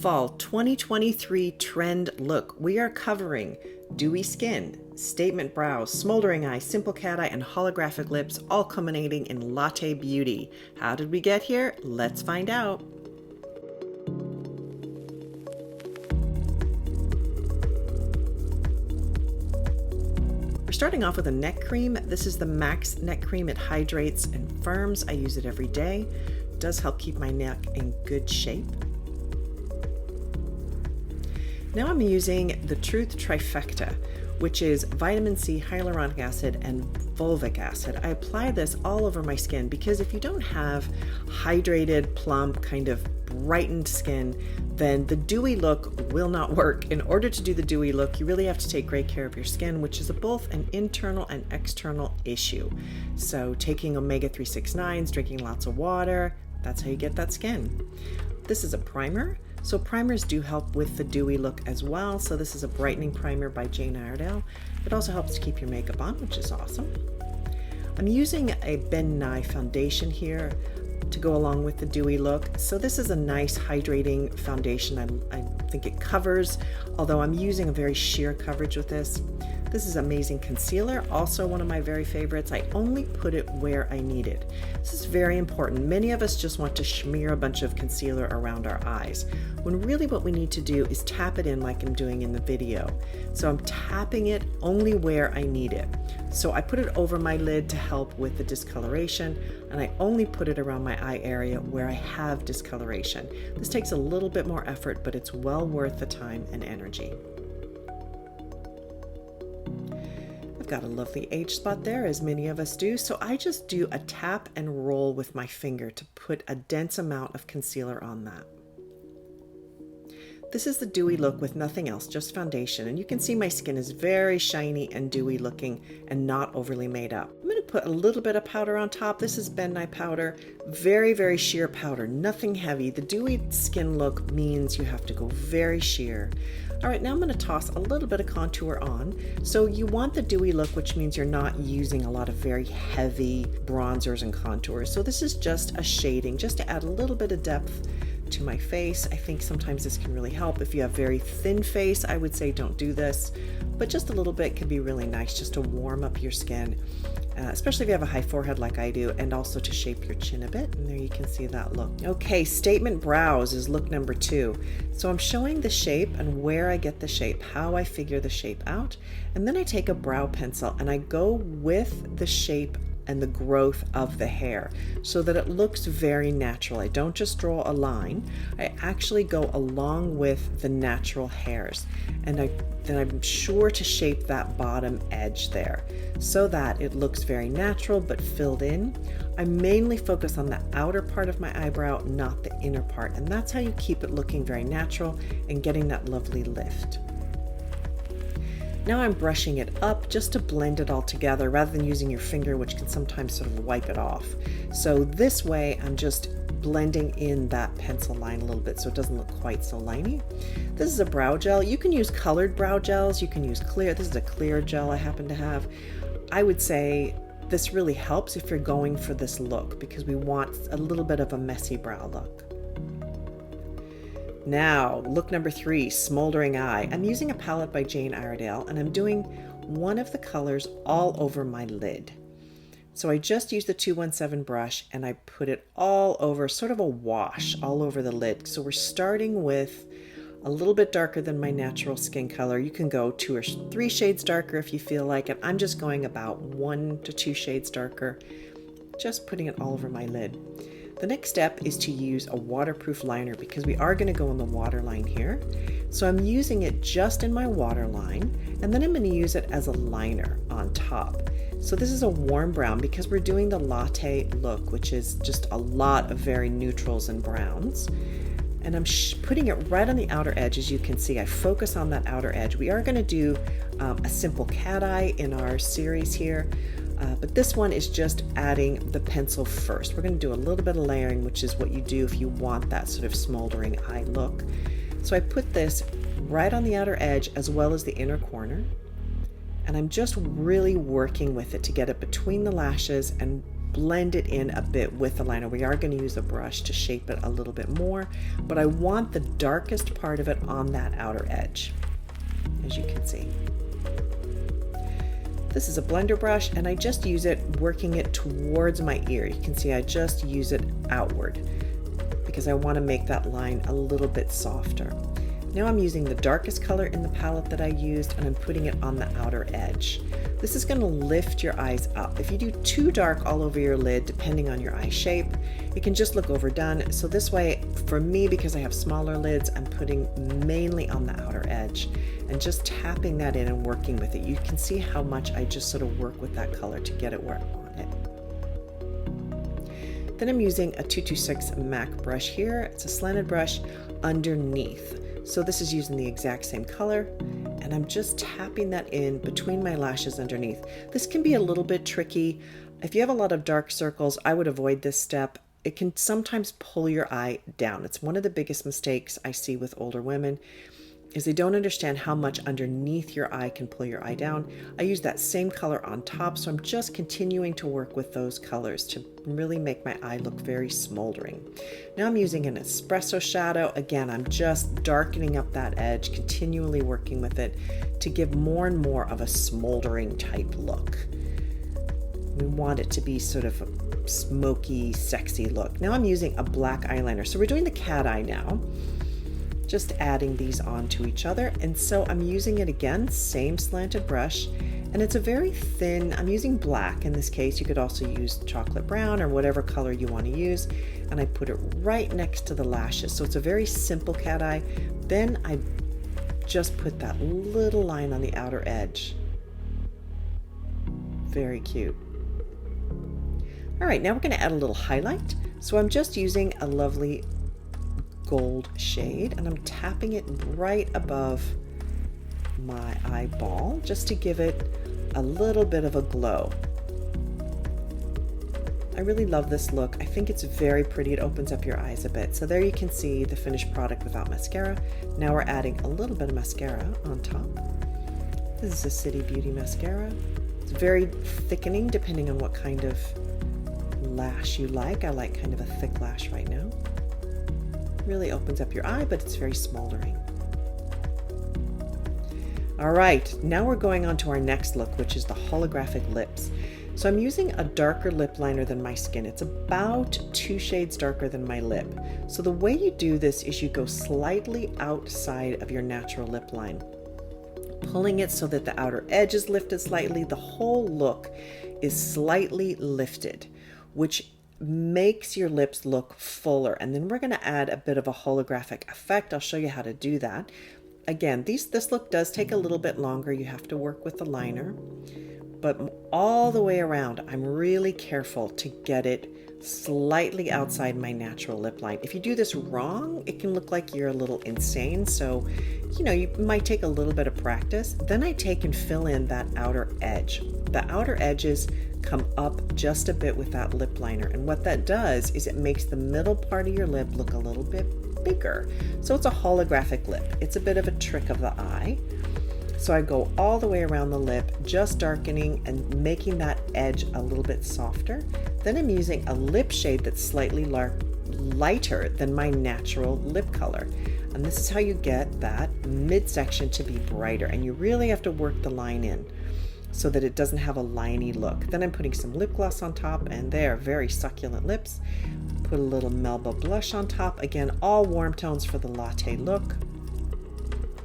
Fall 2023 trend look. We are covering dewy skin, statement brows, smoldering eye, simple cat eye, and holographic lips, all culminating in latte beauty. How did we get here? Let's find out. We're starting off with a neck cream. This is the Max neck cream. It hydrates and firms. I use it every day. It does help keep my neck in good shape. Now I'm using the Truth Trifecta, which is vitamin C, hyaluronic acid, and fulvic acid. I apply this all over my skin because if you don't have hydrated, plump, kind of brightened skin, then the dewy look will not work. In order to do the dewy look, you really have to take great care of your skin, which is both an internal and external issue. So taking omega-369s, drinking lots of water, that's how you get that skin. This is a primer. So primers do help with the dewy look as well. So this is a brightening primer by Jane Iredale. It also helps to keep your makeup on, which is awesome. I'm using a Ben Nye foundation here to go along with the dewy look. So this is a nice hydrating foundation. I think it covers, although I'm using a very sheer coverage with this. This is amazing concealer, also one of my very favorites. I only put it where I need it. This is very important. Many of us just want to smear a bunch of concealer around our eyes, when really what we need to do is tap it in like I'm doing in the video. So I'm tapping it only where I need it. So I put it over my lid to help with the discoloration, and I only put it around my eye area where I have discoloration. This takes a little bit more effort, but it's well worth the time and energy. I've got a lovely age spot there, as many of us do, so I just do a tap and roll with my finger to put a dense amount of concealer on that. This is the dewy look with nothing else, just foundation, and you can see my skin is very shiny and dewy looking and not overly made up. I'm going to put a little bit of powder on top. This is Ben Nye powder, very sheer powder, nothing heavy. The dewy skin look means you have to go very sheer. All right, now I'm going to toss a little bit of contour on. So you want the dewy look, which means you're not using a lot of very heavy bronzers and contours. So this is just a shading, just to add a little bit of depth to my face. I think sometimes this can really help. If you have very thin face, I would say don't do this, but just a little bit could be really nice just to warm up your skin, especially if you have a high forehead like I do, and also to shape your chin a bit. And there you can see that look. Okay, statement brows is look number 2. So I'm showing the shape and where I get the shape, how I figure the shape out, and then I take a brow pencil and I go with the shape and the growth of the hair so that it looks very natural. I don't just draw a line, I actually go along with the natural hairs, and then I'm sure to shape that bottom edge there so that it looks very natural but filled in. I mainly focus on the outer part of my eyebrow, not the inner part, and that's how you keep it looking very natural and getting that lovely lift. Now I'm brushing it up just to blend it all together rather than using your finger, which can sometimes sort of wipe it off. So this way I'm just blending in that pencil line a little bit so it doesn't look quite so liney. This is a brow gel. You can use colored brow gels, you can use clear. This is a clear gel I happen to have. I would say this really helps if you're going for this look because we want a little bit of a messy brow look. Now, look number 3, smoldering eye. I'm using a palette by Jane Iredale, and I'm doing one of the colors all over my lid. So I just used the 217 brush and I put it all over, sort of a wash all over the lid. So we're starting with a little bit darker than my natural skin color. You can go 2 or 3 shades darker if you feel like it. I'm just going about 1 to 2 shades darker, just putting it all over my lid. The next step is to use a waterproof liner because we are going to go in the waterline here. So I'm using it just in my waterline, and then I'm going to use it as a liner on top. So this is a warm brown because we're doing the latte look, which is just a lot of very neutrals and browns. And I'm putting it right on the outer edge. As you can see, I focus on that outer edge. We are going to do a simple cat eye in our series here. But this one is just adding the pencil first. We're going to do a little bit of layering, which is what you do if you want that sort of smoldering eye look. So I put this right on the outer edge as well as the inner corner. And I'm just really working with it to get it between the lashes and blend it in a bit with the liner. We are going to use a brush to shape it a little bit more, but I want the darkest part of it on that outer edge, as you can see. This is a blender brush, and I just use it working it towards my ear. You can see I just use it outward because I want to make that line a little bit softer. Now I'm using the darkest color in the palette that I used, and I'm putting it on the outer edge. This is going to lift your eyes up. If you do too dark all over your lid, depending on your eye shape, it can just look overdone. So this way, for me, because I have smaller lids, I'm putting mainly on the outer edge and just tapping that in and working with it. You can see how much I just sort of work with that color to get it where I want it. Then I'm using a 226 MAC brush here. It's a slanted brush underneath. So this is using the exact same color, and I'm just tapping that in between my lashes underneath. This can be a little bit tricky. If you have a lot of dark circles, I would avoid this step. It can sometimes pull your eye down. It's one of the biggest mistakes I see with older women, is they don't understand how much underneath your eye can pull your eye down. I use that same color on top, so I'm just continuing to work with those colors to really make my eye look very smoldering. Now I'm using an espresso shadow. Again, I'm just darkening up that edge, continually working with it to give more and more of a smoldering type look. We want it to be sort of a smoky, sexy look. Now I'm using a black eyeliner. So we're doing the cat eye now. Just adding these onto each other, and so I'm using it again, same slanted brush, and it's a very thin, I'm using black in this case. You could also use chocolate brown or whatever color you want to use, and I put it right next to the lashes. So it's a very simple cat eye. Then I just put that little line on the outer edge. Very cute. All right, now we're going to add a little highlight. So I'm just using a lovely gold shade, and I'm tapping it right above my eyeball just to give it a little bit of a glow. I really love this look. I think it's very pretty. It opens up your eyes a bit. So there you can see the finished product without mascara. Now we're adding a little bit of mascara on top. This is a City Beauty mascara. It's very thickening depending on what kind of lash you like. I like kind of a thick lash right now. Really opens up your eye, but it's very smoldering. All right, now we're going on to our next look, which is the holographic lips. So I'm using a darker lip liner than my skin. It's about 2 shades darker than my lip. So the way you do this is you go slightly outside of your natural lip line, pulling it so that the outer edge is lifted slightly. The whole look is slightly lifted, which makes your lips look fuller. And then we're going to add a bit of a holographic effect. I'll show you how to do that. Again, this look does take a little bit longer. You have to work with the liner, but all the way around, I'm really careful to get it slightly outside my natural lip line. If you do this wrong, it can look like you're a little insane. So, you know, you might take a little bit of practice. Then I take and fill in that outer edge. The outer edges come up just a bit with that lip liner. And what that does is it makes the middle part of your lip look a little bit bigger. So it's a holographic lip. It's a bit of a trick of the eye. So I go all the way around the lip, just darkening and making that edge a little bit softer. Then I'm using a lip shade that's slightly lighter than my natural lip color. And this is how you get that midsection to be brighter. And you really have to work the line in so that it doesn't have a liney look. Then I'm putting some lip gloss on top, and they're very succulent lips. Put a little Melba blush on top. Again, all warm tones for the latte look.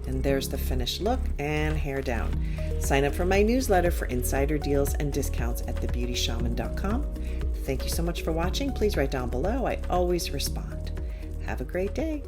And there's the finished look and hair down. Sign up for my newsletter for insider deals and discounts at thebeautyshaman.com. Thank you so much for watching. Please write down below. I always respond. Have a great day.